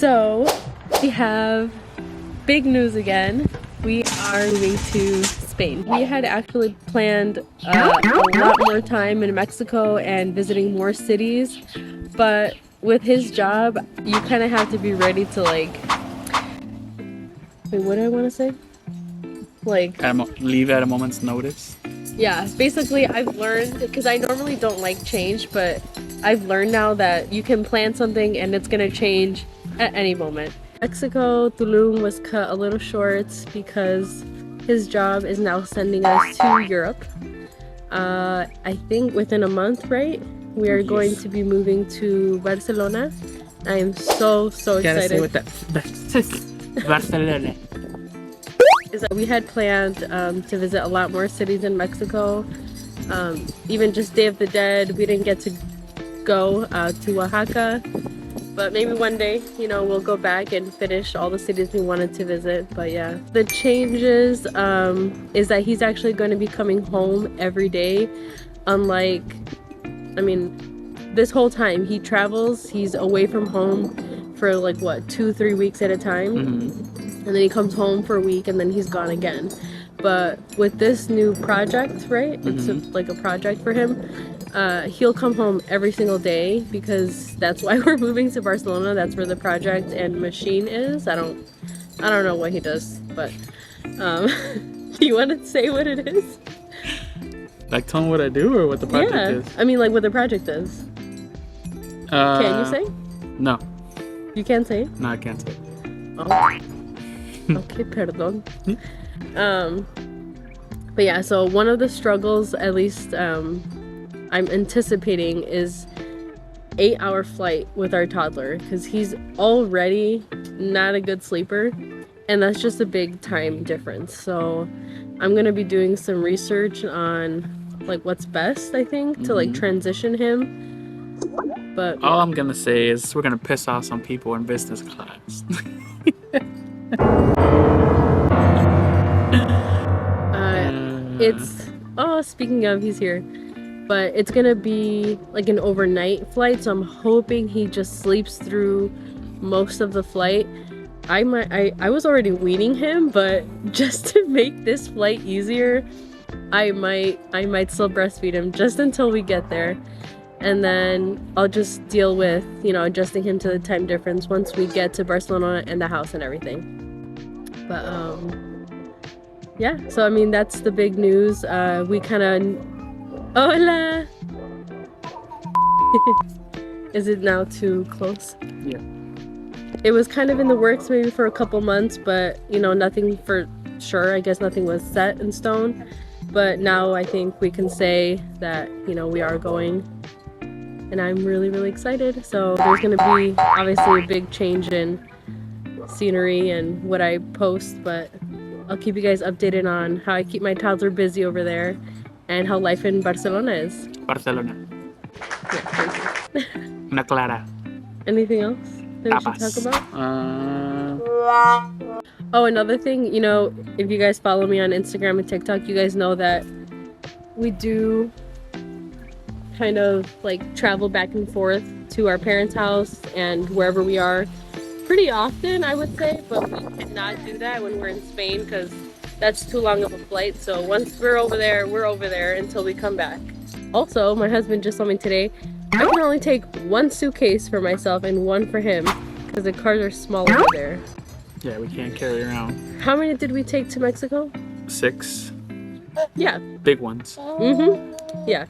So we have big news again. We are moving to Spain. We had actually planned a lot more time in Mexico and visiting more cities, but with his job, you kind of have to be ready to like, wait, what do I want to say? Like, leave at a moment's notice. yeah, basically I've learned, because I normally don't like change, but I've learned now that you can plan something and it's gonna change at any moment. Mexico, Tulum was cut a little short because his job is now sending us to Europe. I think within a month, right? We are going to be moving to Barcelona. I am so excited. Gotta say what that Barcelona. Is that we had planned to visit a lot more cities in Mexico. Even just Day of the Dead, we didn't get to go to Oaxaca, but maybe one day, you know, we'll go back and finish all the cities we wanted to visit. But yeah, the changes is that he's actually going to be coming home every day, unlike, I mean, this whole time he travels, he's away from home for like what, 2-3 weeks at a time. And then he comes home for a week and then he's gone again. But with this new project, right? It's like a project for him. He'll come home every single day because that's why we're moving to Barcelona. That's where the project and machine is. I don't know what he does, but you want to say what it is? Like, tell him what I do or what the project is? I mean, like what the project is. Can you say? No. You can't say? No, I can't say. Oh. Okay, perdón. But yeah, so one of the struggles, at least I'm anticipating, is 8-hour flight with our toddler, because he's already not a good sleeper, and that's just a big time difference. So I'm gonna be doing some research on like what's best, I think, to like transition him. But all I'm gonna say is we're gonna piss off some people in business class. It's, oh, speaking of, he's here, but it's gonna be like an overnight flight, so I'm hoping he just sleeps through most of the flight. I was already weaning him, but just to make this flight easier, I might still breastfeed him just until we get there, and then I'll just deal with, you know, adjusting him to the time difference once we get to Barcelona and the house and everything. But yeah, so I mean, that's the big news. We kind of, hola. Is it now too close? Yeah. It was kind of in the works maybe for a couple months, but you know, nothing for sure. I guess nothing was set in stone, but now I think we can say that, you know, we are going, and I'm really excited. So there's gonna be obviously a big change in scenery and what I post, but I'll keep you guys updated on how I keep my toddler busy over there and how life in Barcelona is. Barcelona. Yeah, Una clara. anything else that we should talk about? Oh, another thing, you know, if you guys follow me on Instagram and TikTok, you guys know that we do kind of like travel back and forth to our parents' house and wherever we are pretty often, I would say, but we cannot do that when we're in Spain because that's too long of a flight. So once we're over there until we come back. Also, my husband just told me today I can only take one suitcase for myself and one for him because the cars are small over there. Yeah, we can't carry around. How many did we take to Mexico? 6. Yeah. Big ones. Yeah.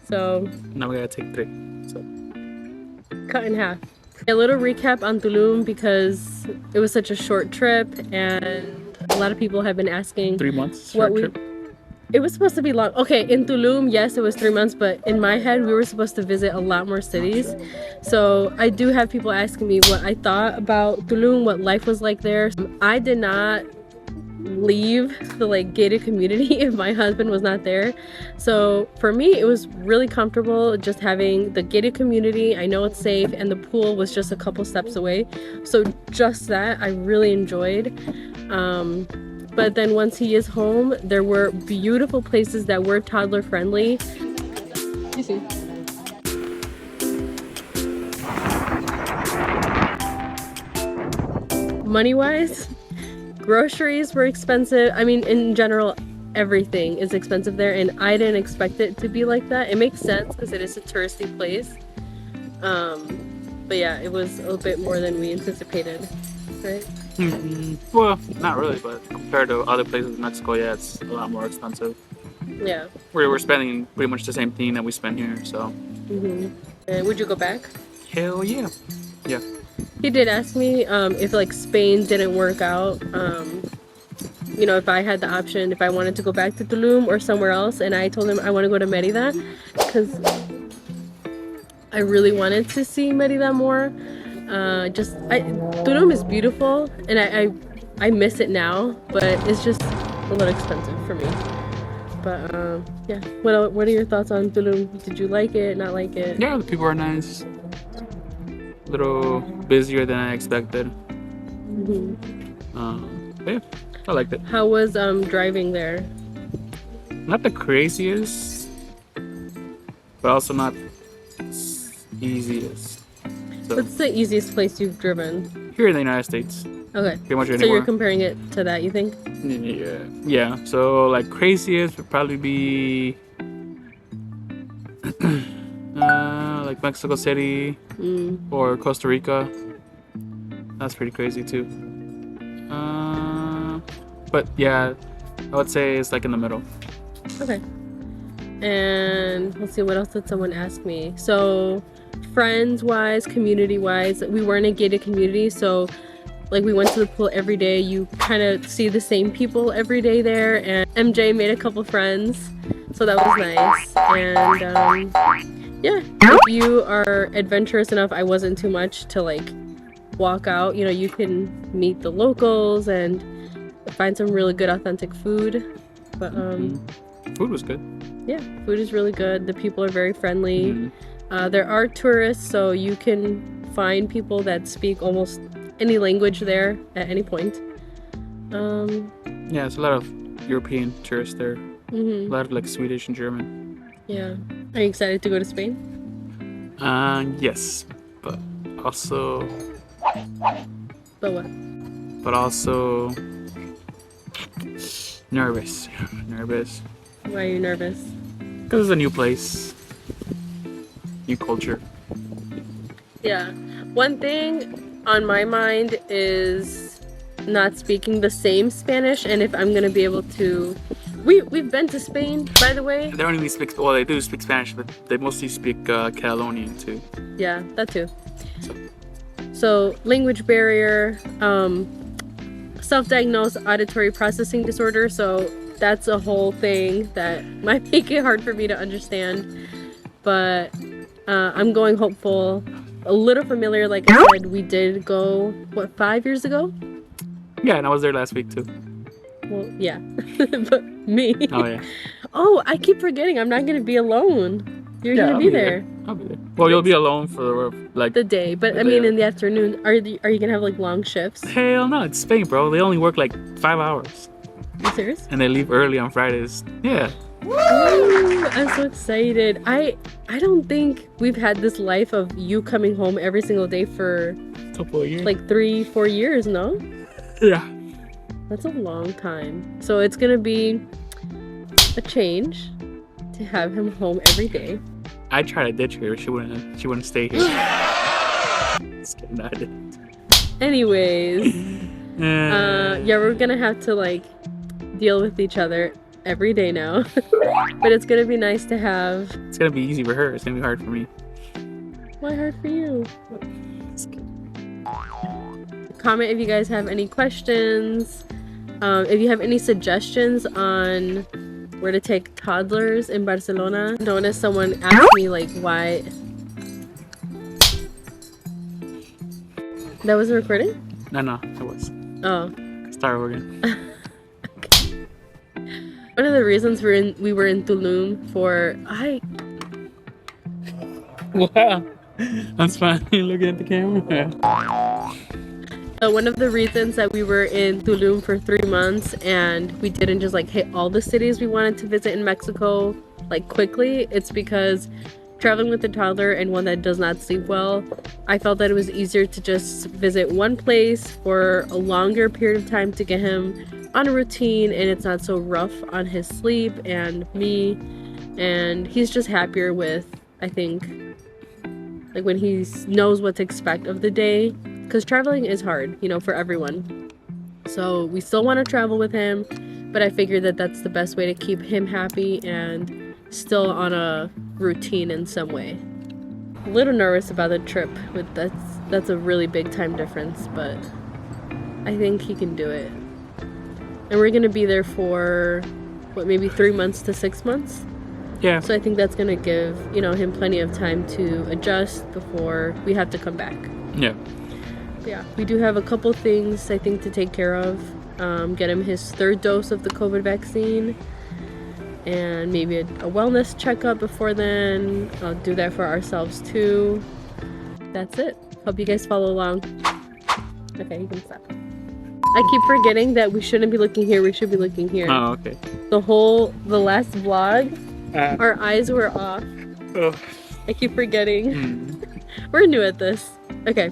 So Now we gotta take 3. So cut in half. A little recap on Tulum because it was such a short trip and a lot of people have been asking 3 months what short we trip. It was supposed to be long. Okay, in Tulum, yes, it was 3 months, but in my head, we were supposed to visit a lot more cities. So I do have people asking me what I thought about Tulum, what life was like there. I did not leave the like gated community if my husband was not there. So for me, it was really comfortable just having the gated community. I know it's safe, and the pool was just a couple steps away. So just that I really enjoyed. But then once he is home, there were beautiful places that were toddler friendly. You see. money wise, groceries were expensive. I mean, in general, everything is expensive there, and I didn't expect it to be like that. It makes sense because it is a touristy place. But yeah, it was a little bit more than we anticipated, right? Well, not really, but compared to other places in Mexico, yeah, it's a lot more expensive. Yeah. We're spending pretty much the same thing that we spend here, so. And would you go back? Hell yeah. Yeah. He did ask me if like Spain didn't work out, you know, if I had the option, if I wanted to go back to Tulum or somewhere else, and I told him I want to go to Merida because I really wanted to see Merida more. Tulum is beautiful, and I miss it now, but it's just a little expensive for me. But yeah, what are your thoughts on Tulum? Did you like it? Not like it? Yeah, the people are nice. A little busier than I expected. But yeah, I liked it. How was driving there? Not the craziest, but also not easiest. So What's the easiest place you've driven? here in the United States, Okay. pretty much So anywhere. you're comparing it to that, you think? Yeah. So like craziest would probably be like Mexico City or Costa Rica. That's pretty crazy too. But yeah, I would say it's like in the middle. Okay. And let's see, what else did someone ask me? So friends wise, community wise, we were in a gated community, so like we went to the pool every day. You kind of see the same people every day there, and MJ made a couple friends, so that was nice. And yeah, if you are adventurous enough, I wasn't too much to like walk out. You know, you can meet the locals and find some really good authentic food. But Food was good. yeah, food is really good. The people are very friendly. There are tourists, so you can find people that speak almost any language there at any point. Yeah, it's a lot of European tourists there. A lot of like Swedish and German. Yeah. Are you excited to go to Spain? Yes, but also But what? nervous. Nervous. Why are you nervous? Because it's a new place, new culture. Yeah. One thing on my mind is not speaking the same Spanish, and if I'm gonna be able to. We've been to Spain, by the way. They don't even speak. Well, they do speak Spanish, but they mostly speak Catalonian too. Yeah, that too. So language barrier, self-diagnosed auditory processing disorder. So that's a whole thing that might make it hard for me to understand. But I'm going hopeful. A little familiar, like I said, we did go, 5 years ago? Yeah, and I was there last week too. Well, yeah. But me. Oh yeah. Oh, I keep forgetting I'm not going to be alone. You're going to I'll be there. I'll be there. Well, you'll be alone for like The day. But the I mean, day. in the afternoon, are you going to have like long shifts? Hell no, it's Spain, bro. They only work like 5 hours, Are you serious? and they leave early on Fridays. Yeah. Ooh, I'm so excited. I don't think we've had this life of you coming home every single day for Couple of years. like 3-4 years, no? Yeah. That's a long time. So it's gonna be a change to have him home every day. I tried to ditch her. She wouldn't stay here. Just kidding, I didn't. Anyways, yeah, we're gonna have to like deal with each other every day now. But it's gonna be nice to have. It's gonna be easy for her. It's gonna be hard for me. Why hard for you? Just kidding. Comment if you guys have any questions. If you have any suggestions on where to take toddlers in Barcelona. Notice someone asked me like why. That wasn't recording? No, it was. Oh. Start over again. One of the reasons we were in Tulum for Wow. That's fine. Looking at the camera. one of the reasons that we were in Tulum for 3 months and we didn't just like hit all the cities we wanted to visit in Mexico like quickly, it's because traveling with a toddler and one that does not sleep well, I felt that it was easier to just visit one place for a longer period of time to get him on a routine, and it's not so rough on his sleep and me, and he's just happier with, I think, like when he knows what to expect of the day, because traveling is hard, you know, for everyone. So we still want to travel with him, but I figured that that's the best way to keep him happy and still on a routine in some way. A little nervous about the trip, with that's a really big time difference, but I think he can do it. And we're gonna be there for what, maybe 3 months to 6 months. Yeah. So I think that's gonna give, you know, him plenty of time to adjust before we have to come back. Yeah. Yeah, we do have a couple things I think to take care of. Get him his 3rd dose of the COVID vaccine, and maybe a wellness checkup before then. I'll do that for ourselves too. That's it. Hope you guys follow along. Okay, you can stop. I keep forgetting that we shouldn't be looking here, we should be looking here. Oh, okay. The last vlog, our eyes were off. Oh. I keep forgetting. We're new at this. Okay,